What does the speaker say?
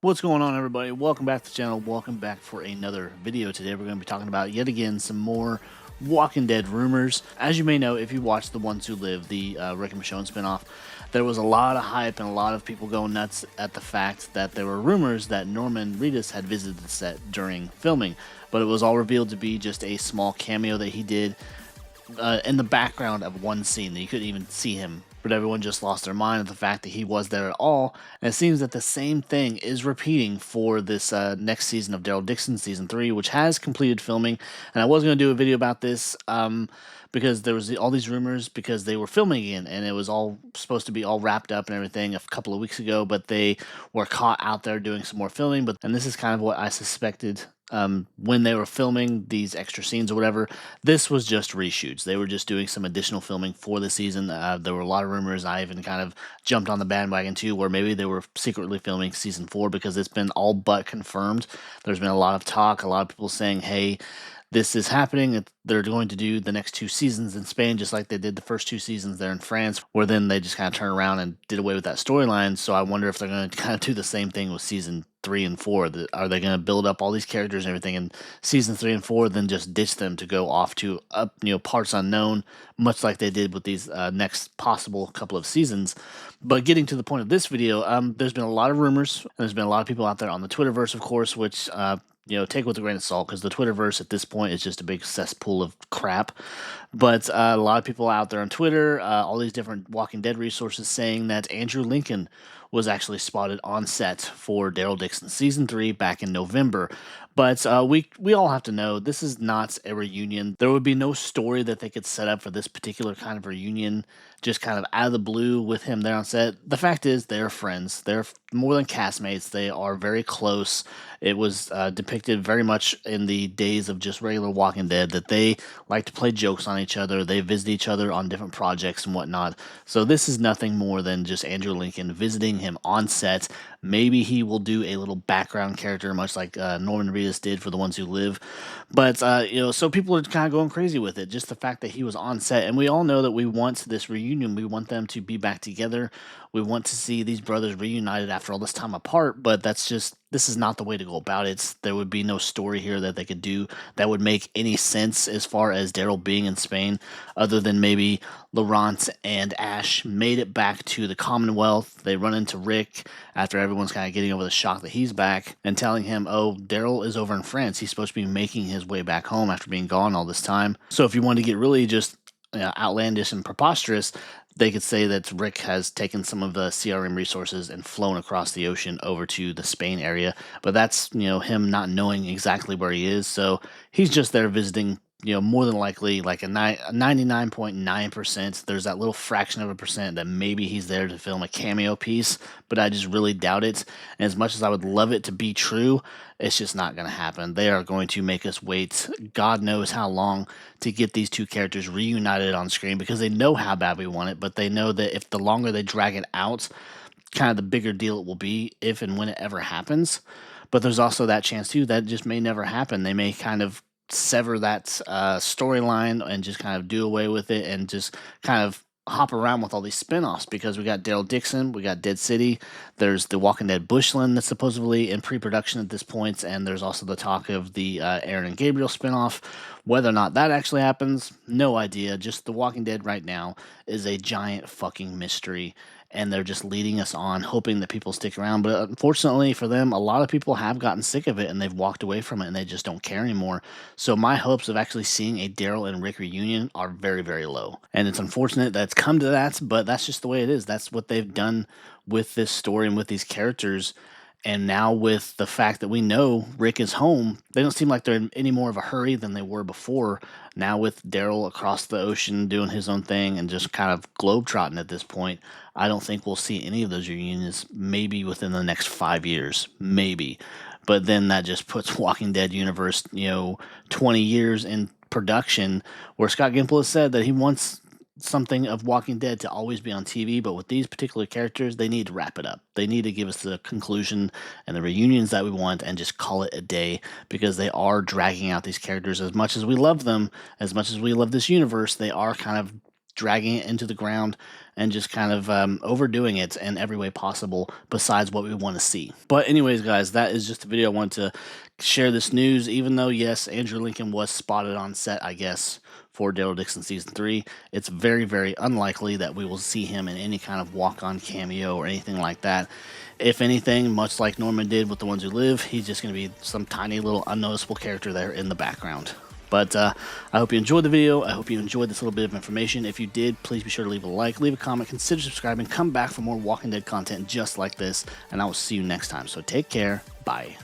What's going on, everybody? Welcome back to the channel. Welcome back for another video. Today we're going to be talking about, yet again, some more Walking Dead rumors. As you may know, if you watched The Ones Who Live, the Rick and Michonne spinoff, there was a lot of hype and a lot of people going nuts at the fact that there were rumors that Norman Reedus had visited the set during filming, but it was all revealed to be just a small cameo that he did in the background of one scene that you couldn't even see him. But everyone just lost their mind at the fact that he was there at all. And it seems that the same thing is repeating for this next season of Daryl Dixon, season 3, which has completed filming. And I was going to do a video about this because there was all these rumors because they were filming again, and it was all supposed to be all wrapped up and everything a couple of weeks ago, but they were caught out there doing some more filming. And this is kind of what I suspected when they were filming these extra scenes or whatever. This was just reshoots. They were just doing some additional filming for the season. There were a lot of rumors. I even kind of jumped on the bandwagon too, where maybe they were secretly filming season 4 because it's been all but confirmed. There's been a lot of talk, a lot of people saying, hey, this is happening. They're going to do the next 2 seasons in Spain, just like they did the first 2 seasons there in France, where then they just kind of turned around and did away with that storyline. So I wonder if they're going to kind of do the same thing with season 3 and 4. Are they going to build up all these characters and everything in season 3 and 4, then just ditch them to go off to parts unknown, much like they did with these next possible couple of seasons? But getting to the point of this video, there's been a lot of rumors, and there's been a lot of people out there on the Twitterverse, of course, which take with a grain of salt, because the Twitterverse at this point is just a big cesspool of crap. But a lot of people out there on Twitter, all these different Walking Dead resources, saying that Andrew Lincoln was actually spotted on set for Daryl Dixon season 3 back in November. But we all have to know this is not a reunion. There would be no story that they could set up for this particular kind of reunion, just kind of out of the blue with him there on set. The fact is, they're friends. They're more than castmates. They are very close. It was depicted very much in the days of just regular Walking Dead that they like to play jokes on each other. They visit each other on different projects and whatnot. So this is nothing more than just Andrew Lincoln visiting him on set. Maybe he will do a little background character, much like Norman Reedus did for The Ones Who Live. But, so people are kind of going crazy with it. Just the fact that he was on set. And we all know that we want this reunion. We want them to be back together. We want to see these brothers reunited after all this time apart. But this is not the way to go about it. There would be no story here that they could do that would make any sense as far as Daryl being in Spain, other than maybe Laurent and Ash made it back to the Commonwealth. They run into Rick after everyone's kind of getting over the shock that he's back and telling him, oh, Daryl is over in France. He's supposed to be making his way back home after being gone all this time. So if you want to get really just outlandish and preposterous, they could say that Rick has taken some of the CRM resources and flown across the ocean over to the Spain area. But that's, him not knowing exactly where he is. So he's just there visiting, more than likely like a 99.9%. There's that little fraction of a percent that maybe he's there to film a cameo piece, but I just really doubt it. And as much as I would love it to be true, it's just not going to happen. They are going to make us wait God knows how long to get these 2 characters reunited on screen, because they know how bad we want it, but they know that if the longer they drag it out, kind of the bigger deal it will be if and when it ever happens. But there's also that chance too that just may never happen. They may kind of sever that storyline and just kind of do away with it and just kind of hop around with all these spin-offs, because we got Daryl Dixon, we got Dead City, there's the Walking Dead Bushland that's supposedly in pre-production at this point, and there's also the talk of the Aaron and Gabriel spin-off. Whether or not that actually happens, no idea. Just The Walking Dead right now is a giant fucking mystery, and they're just leading us on, hoping that people stick around. But unfortunately for them, a lot of people have gotten sick of it, and they've walked away from it, and they just don't care anymore. So my hopes of actually seeing a Daryl and Rick reunion are very, very low. And it's unfortunate that it's come to that, but that's just the way it is. That's what they've done with this story and with these characters. And now with the fact that we know Rick is home, they don't seem like they're in any more of a hurry than they were before. Now with Daryl across the ocean doing his own thing and just kind of globetrotting at this point, I don't think we'll see any of those reunions maybe within the next 5 years. Maybe. But then that just puts Walking Dead universe, 20 years in production, where Scott Gimple has said that he wants something of Walking Dead to always be on TV, but with these particular characters, they need to wrap it up. They need to give us the conclusion and the reunions that we want and just call it a day, because they are dragging out these characters. As much as we love them, as much as we love this universe, they are kind of dragging it into the ground and just kind of overdoing it in every way possible besides what we want to see. But anyways, guys, that is just a video. I wanted to share this news, even though, yes, Andrew Lincoln was spotted on set, I guess, for Daryl Dixon Season 3. It's very, very unlikely that we will see him in any kind of walk-on cameo or anything like that. If anything, much like Norman did with The Ones Who Live, he's just going to be some tiny little unnoticeable character there in the background. But I hope you enjoyed the video. I hope you enjoyed this little bit of information. If you did, please be sure to leave a like, leave a comment, consider subscribing, come back for more Walking Dead content just like this, and I will see you next time. So take care. Bye.